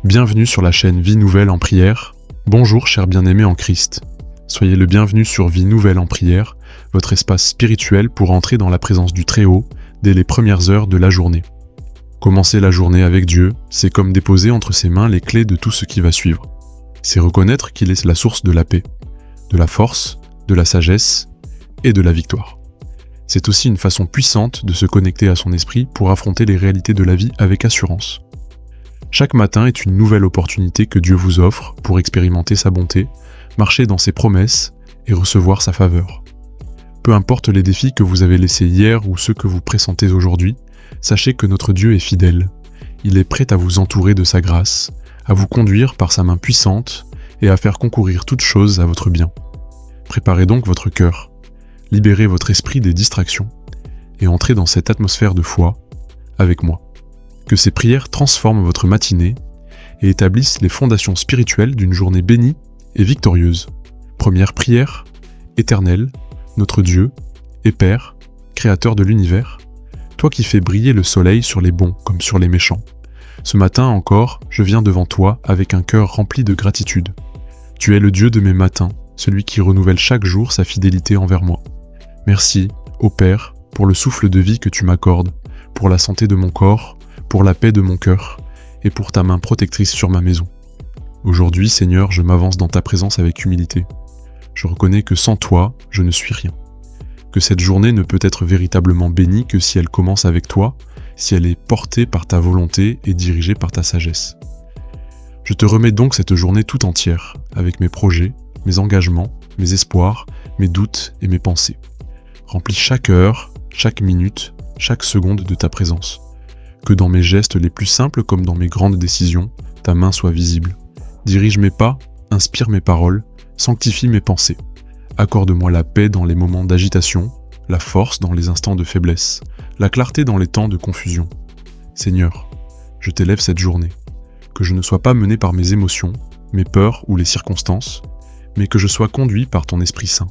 Bienvenue sur la chaîne Vie Nouvelle en Prière. Bonjour chers bien-aimés en Christ. Soyez le bienvenu sur Vie Nouvelle en Prière, votre espace spirituel pour entrer dans la présence du Très-Haut dès les premières heures de la journée. Commencer la journée avec Dieu, c'est comme déposer entre ses mains les clés de tout ce qui va suivre. C'est reconnaître qu'il est la source de la paix, de la force, de la sagesse et de la victoire. C'est aussi une façon puissante de se connecter à son esprit pour affronter les réalités de la vie avec assurance. Chaque matin est une nouvelle opportunité que Dieu vous offre pour expérimenter sa bonté, marcher dans ses promesses et recevoir sa faveur. Peu importe les défis que vous avez laissés hier ou ceux que vous pressentez aujourd'hui, sachez que notre Dieu est fidèle. Il est prêt à vous entourer de sa grâce, à vous conduire par sa main puissante et à faire concourir toutes choses à votre bien. Préparez donc votre cœur, libérez votre esprit des distractions et entrez dans cette atmosphère de foi avec moi. Que ces prières transforment votre matinée et établissent les fondations spirituelles d'une journée bénie et victorieuse. Première prière, Éternel, notre Dieu et Père, Créateur de l'univers, toi qui fais briller le soleil sur les bons comme sur les méchants. Ce matin encore, je viens devant toi avec un cœur rempli de gratitude. Tu es le Dieu de mes matins, celui qui renouvelle chaque jour sa fidélité envers moi. Merci, ô Père, pour le souffle de vie que tu m'accordes, pour la santé de mon corps, pour la paix de mon cœur et pour ta main protectrice sur ma maison. Aujourd'hui, Seigneur, je m'avance dans ta présence avec humilité. Je reconnais que sans toi, je ne suis rien. Que cette journée ne peut être véritablement bénie que si elle commence avec toi, si elle est portée par ta volonté et dirigée par ta sagesse. Je te remets donc cette journée tout entière, avec mes projets, mes engagements, mes espoirs, mes doutes et mes pensées. Remplis chaque heure, chaque minute, chaque seconde de ta présence. Que dans mes gestes les plus simples comme dans mes grandes décisions, ta main soit visible. Dirige mes pas, inspire mes paroles, sanctifie mes pensées. Accorde-moi la paix dans les moments d'agitation, la force dans les instants de faiblesse, la clarté dans les temps de confusion. Seigneur, je t'élève cette journée. Que je ne sois pas mené par mes émotions, mes peurs ou les circonstances, mais que je sois conduit par ton Esprit Saint.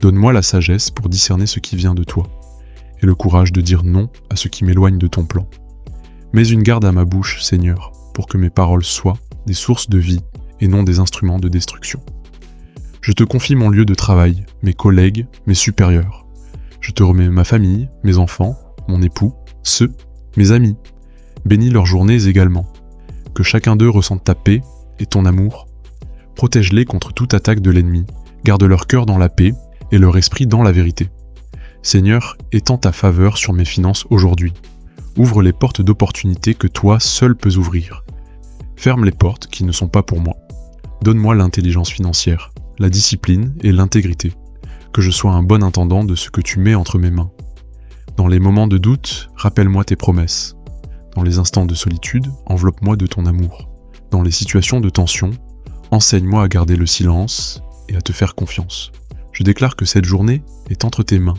Donne-moi la sagesse pour discerner ce qui vient de toi, et le courage de dire non à ce qui m'éloigne de ton plan. Mets une garde à ma bouche, Seigneur, pour que mes paroles soient des sources de vie et non des instruments de destruction. Je te confie mon lieu de travail, mes collègues, mes supérieurs. Je te remets ma famille, mes enfants, mon époux, mes amis. Bénis leurs journées également. Que chacun d'eux ressente ta paix et ton amour. Protège-les contre toute attaque de l'ennemi. Garde leur cœur dans la paix et leur esprit dans la vérité. Seigneur, étends ta faveur sur mes finances aujourd'hui. Ouvre les portes d'opportunités que toi seul peux ouvrir. Ferme les portes qui ne sont pas pour moi. Donne-moi l'intelligence financière, la discipline et l'intégrité. Que je sois un bon intendant de ce que tu mets entre mes mains. Dans les moments de doute, rappelle-moi tes promesses. Dans les instants de solitude, enveloppe-moi de ton amour. Dans les situations de tension, enseigne-moi à garder le silence et à te faire confiance. Je déclare que cette journée est entre tes mains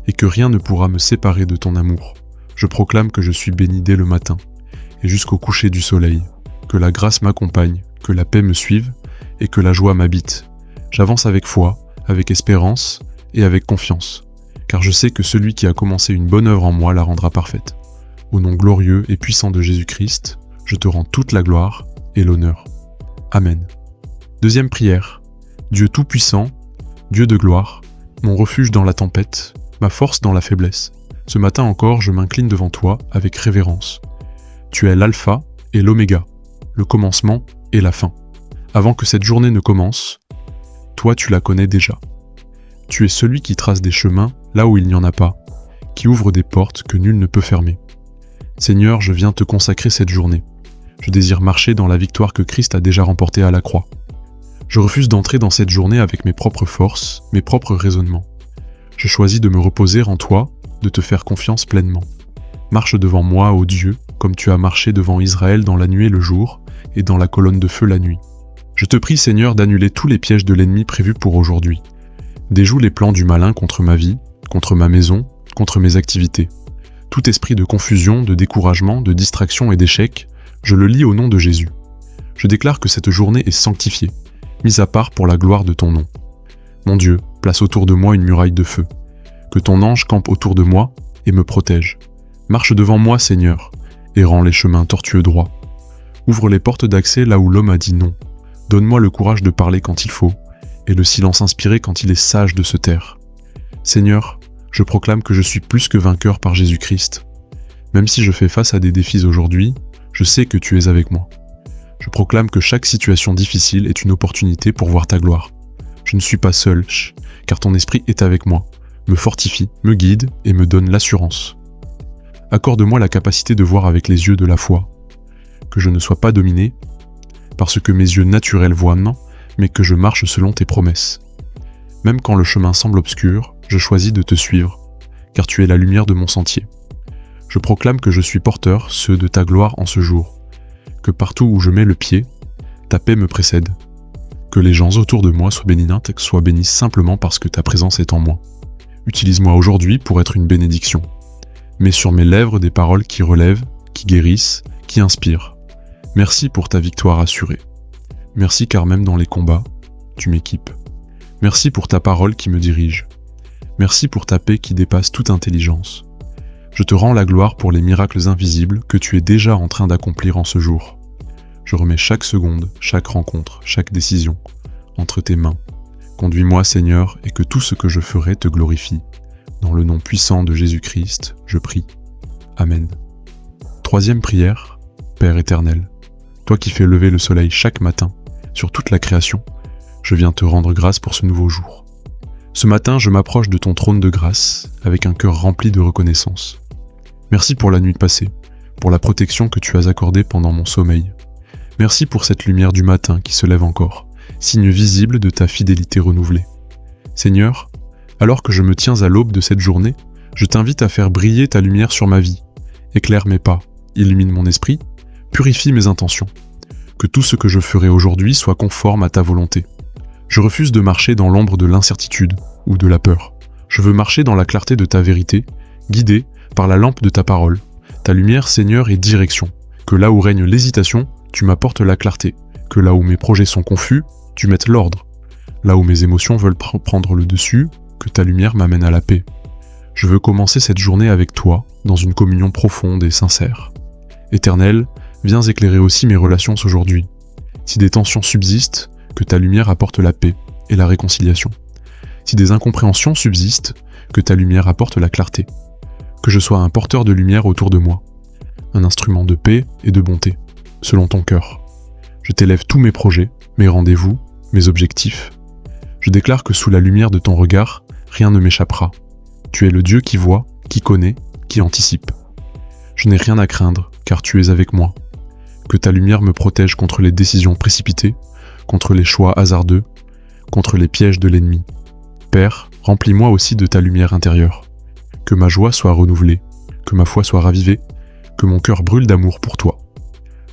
et que rien ne pourra me séparer de ton amour. Je proclame que je suis béni dès le matin et jusqu'au coucher du soleil, que la grâce m'accompagne, que la paix me suive et que la joie m'habite. J'avance avec foi, avec espérance et avec confiance, car je sais que celui qui a commencé une bonne œuvre en moi la rendra parfaite. Au nom glorieux et puissant de Jésus-Christ, je te rends toute la gloire et l'honneur. Amen. Deuxième prière. Dieu Tout-Puissant, Dieu de gloire, mon refuge dans la tempête, ma force dans la faiblesse. Ce matin encore, je m'incline devant toi avec révérence. Tu es l'alpha et l'oméga, le commencement et la fin. Avant que cette journée ne commence, toi tu la connais déjà. Tu es celui qui trace des chemins là où il n'y en a pas, qui ouvre des portes que nul ne peut fermer. Seigneur, je viens te consacrer cette journée. Je désire marcher dans la victoire que Christ a déjà remportée à la croix. Je refuse d'entrer dans cette journée avec mes propres forces, mes propres raisonnements. Je choisis de me reposer en toi, de te faire confiance pleinement. Marche devant moi, ô Dieu, comme tu as marché devant Israël dans la nuit et le jour, et dans la colonne de feu la nuit. Je te prie, Seigneur, d'annuler tous les pièges de l'ennemi prévus pour aujourd'hui. Déjoue les plans du malin contre ma vie, contre ma maison, contre mes activités. Tout esprit de confusion, de découragement, de distraction et d'échec, je le lie au nom de Jésus. Je déclare que cette journée est sanctifiée, mise à part pour la gloire de ton nom. Mon Dieu, place autour de moi une muraille de feu. Que ton ange campe autour de moi et me protège. Marche devant moi, Seigneur, et rends les chemins tortueux droits. Ouvre les portes d'accès là où l'homme a dit non. Donne-moi le courage de parler quand il faut, et le silence inspiré quand il est sage de se taire. Seigneur, je proclame que je suis plus que vainqueur par Jésus-Christ. Même si je fais face à des défis aujourd'hui, je sais que tu es avec moi. Je proclame que chaque situation difficile est une opportunité pour voir ta gloire. Je ne suis pas seul, car ton esprit est avec moi, me fortifie, me guide et me donne l'assurance. Accorde-moi la capacité de voir avec les yeux de la foi, que je ne sois pas dominé par ce que mes yeux naturels voient maintenant, mais que je marche selon tes promesses. Même quand le chemin semble obscur, je choisis de te suivre, car tu es la lumière de mon sentier. Je proclame que je suis porteur, ceux de ta gloire en ce jour, que partout où je mets le pied, ta paix me précède, que les gens autour de moi soient bénis simplement parce que ta présence est en moi. Utilise-moi aujourd'hui pour être une bénédiction. Mets sur mes lèvres des paroles qui relèvent, qui guérissent, qui inspirent. Merci pour ta victoire assurée. Merci car même dans les combats, tu m'équipes. Merci pour ta parole qui me dirige. Merci pour ta paix qui dépasse toute intelligence. Je te rends la gloire pour les miracles invisibles que tu es déjà en train d'accomplir en ce jour. Je remets chaque seconde, chaque rencontre, chaque décision entre tes mains. Conduis-moi, Seigneur, et que tout ce que je ferai te glorifie. Dans le nom puissant de Jésus-Christ, je prie. Amen. Troisième prière, Père éternel, toi qui fais lever le soleil chaque matin sur toute la création, je viens te rendre grâce pour ce nouveau jour. Ce matin, je m'approche de ton trône de grâce avec un cœur rempli de reconnaissance. Merci pour la nuit passée, pour la protection que tu as accordée pendant mon sommeil. Merci pour cette lumière du matin qui se lève encore, signe visible de ta fidélité renouvelée. Seigneur, alors que je me tiens à l'aube de cette journée, je t'invite à faire briller ta lumière sur ma vie. Éclaire mes pas, illumine mon esprit, purifie mes intentions. Que tout ce que je ferai aujourd'hui soit conforme à ta volonté. Je refuse de marcher dans l'ombre de l'incertitude ou de la peur. Je veux marcher dans la clarté de ta vérité, guidé par la lampe de ta parole. Ta lumière, Seigneur, est direction. Que là où règne l'hésitation, tu m'apportes la clarté. Que là où mes projets sont confus, tu mettes l'ordre. Là où mes émotions veulent prendre le dessus, que ta lumière m'amène à la paix. Je veux commencer cette journée avec toi, dans une communion profonde et sincère. Éternel, viens éclairer aussi mes relations aujourd'hui. Si des tensions subsistent, que ta lumière apporte la paix et la réconciliation. Si des incompréhensions subsistent, que ta lumière apporte la clarté. Que je sois un porteur de lumière autour de moi, un instrument de paix et de bonté, selon ton cœur. Je t'élève tous mes projets, mes rendez-vous, mes objectifs. Je déclare que sous la lumière de ton regard, rien ne m'échappera. Tu es le Dieu qui voit, qui connaît, qui anticipe. Je n'ai rien à craindre, car tu es avec moi. Que ta lumière me protège contre les décisions précipitées, contre les choix hasardeux, contre les pièges de l'ennemi. Père, remplis-moi aussi de ta lumière intérieure. Que ma joie soit renouvelée, que ma foi soit ravivée, que mon cœur brûle d'amour pour toi.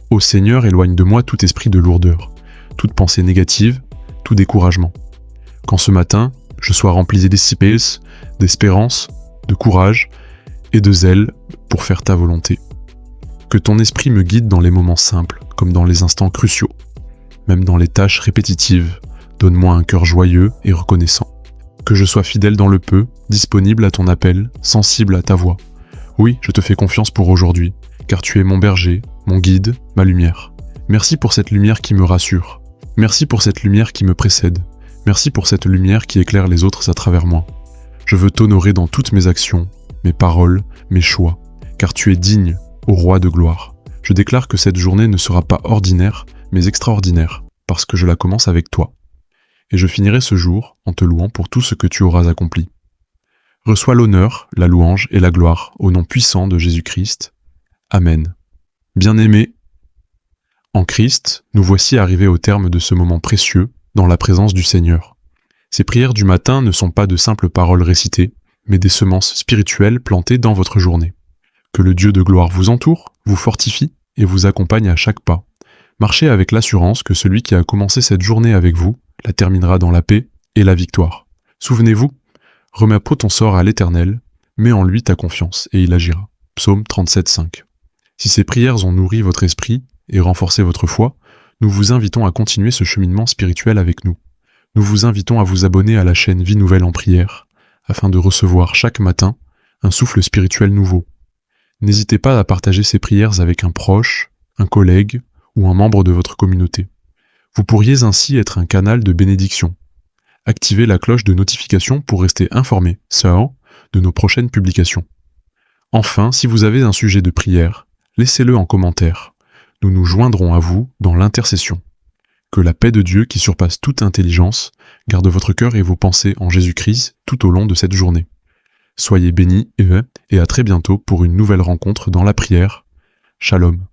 Ô Seigneur, éloigne de moi tout esprit de lourdeur, toute pensée négative, tout découragement. Qu'en ce matin, je sois rempli d'espérance, de courage et de zèle pour faire ta volonté. Que ton esprit me guide dans les moments simples, comme dans les instants cruciaux. Même dans les tâches répétitives, donne-moi un cœur joyeux et reconnaissant. Que je sois fidèle dans le peu, disponible à ton appel, sensible à ta voix. Oui, je te fais confiance pour aujourd'hui, car tu es mon berger, mon guide, ma lumière. Merci pour cette lumière qui me rassure. Merci pour cette lumière qui me précède. Merci pour cette lumière qui éclaire les autres à travers moi. Je veux t'honorer dans toutes mes actions, mes paroles, mes choix, car tu es digne, ô roi de gloire. Je déclare que cette journée ne sera pas ordinaire, mais extraordinaire, parce que je la commence avec toi. Et je finirai ce jour en te louant pour tout ce que tu auras accompli. Reçois l'honneur, la louange et la gloire au nom puissant de Jésus-Christ. Amen. Bien-aimés, en Christ, nous voici arrivés au terme de ce moment précieux dans la présence du Seigneur. Ces prières du matin ne sont pas de simples paroles récitées, mais des semences spirituelles plantées dans votre journée. Que le Dieu de gloire vous entoure, vous fortifie et vous accompagne à chaque pas. Marchez avec l'assurance que celui qui a commencé cette journée avec vous la terminera dans la paix et la victoire. Souvenez-vous, remets ton sort à l'Éternel, mets en lui ta confiance et il agira. Psaume 37,5. Si ces prières ont nourri votre esprit et renforcé votre foi, nous vous invitons à continuer ce cheminement spirituel avec nous. Nous vous invitons à vous abonner à la chaîne Vie Nouvelle en prière, afin de recevoir chaque matin un souffle spirituel nouveau. N'hésitez pas à partager ces prières avec un proche, un collègue ou un membre de votre communauté. Vous pourriez ainsi être un canal de bénédiction. Activez la cloche de notification pour rester informé, de nos prochaines publications. Enfin, si vous avez un sujet de prière, laissez-le en commentaire. Nous nous joindrons à vous dans l'intercession. Que la paix de Dieu, qui surpasse toute intelligence, garde votre cœur et vos pensées en Jésus-Christ tout au long de cette journée. Soyez bénis et à très bientôt pour une nouvelle rencontre dans la prière. Shalom.